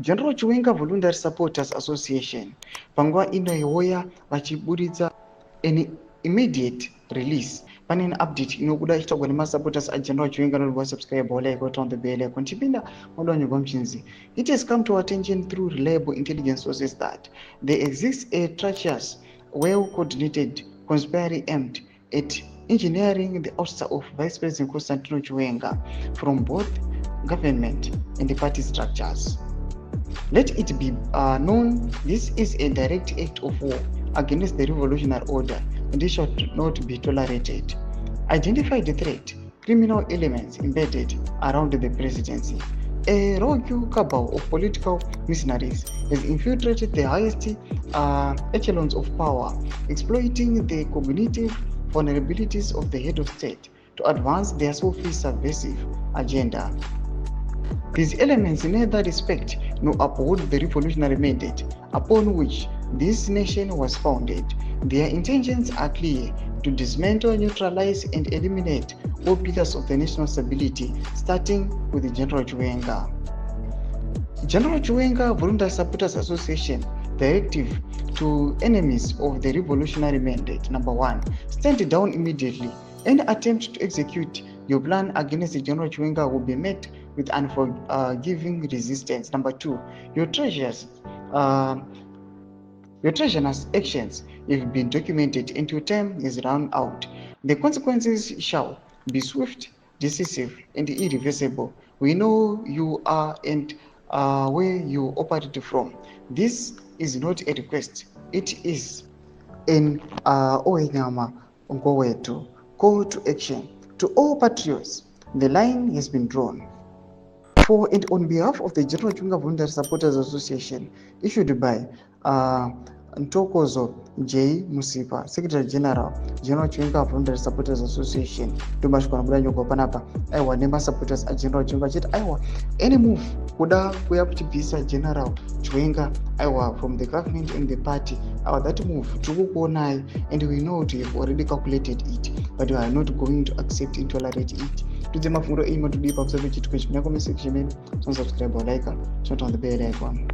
General Chiwenga Voluntary Supporters Association panguva ino yoya vachiburitsa an immediate release. Pane an update inokuda ichitagwa nemasupporters aGeneral Chiwenga noti subscribe like on the bell icon chipinda modwanyogwa mchinzi. It has come to our attention through reliable intelligence sources that there exists a treacherous, well-coordinated conspiracy aimed at engineering the ouster of Vice President Constantino Chiwenga from both government and the party structures. Let it be known this is a direct act of war against the revolutionary order and it should not be tolerated. Identify the threat, criminal elements embedded around the presidency. A rogue cabal of political mercenaries has infiltrated the highest echelons of power, exploiting the cognitive vulnerabilities of the head of state to advance their selfish subversive agenda. These elements neither respect nor uphold the revolutionary mandate upon which this nation was founded. Their intentions are clear: to dismantle, neutralize, and eliminate all pillars of the national stability, starting with General Chiwenga. General Chiwenga Voluntary Supporters Association directive to enemies of the revolutionary mandate. Number 1, stand down immediately. Any attempt to execute your plan against General Chiwenga will be met with unforgiving resistance. Number 2, your treasonous actions have been documented and your time is run out. The consequences shall be swift, decisive, and irreversible. We know you are and where you operate from. This is not a request, it is an call to action. To all patriots, the line has been drawn. For and on behalf of the General Chiwenga Voluntary Supporters Association, issued by Ntokozo J. Musipa, Secretary General, General Chiwenga Voluntary Supporters Association, Tumashkwana Budanyogo Panapa, Aiwa Nema Supporters at General Chiwenga Jet, Aiwa, any move kuda kuya kuchibvisa General Chiwenga, Aiwa, from the government and the party, Aiwa, that move, tukukuonai, and we know we have already calculated it, but we are not going to accept and tolerate it. Tudze mafundo imo tudipa kusabe chitu kwenye comment section, subscribe or like, turn on the bell icon.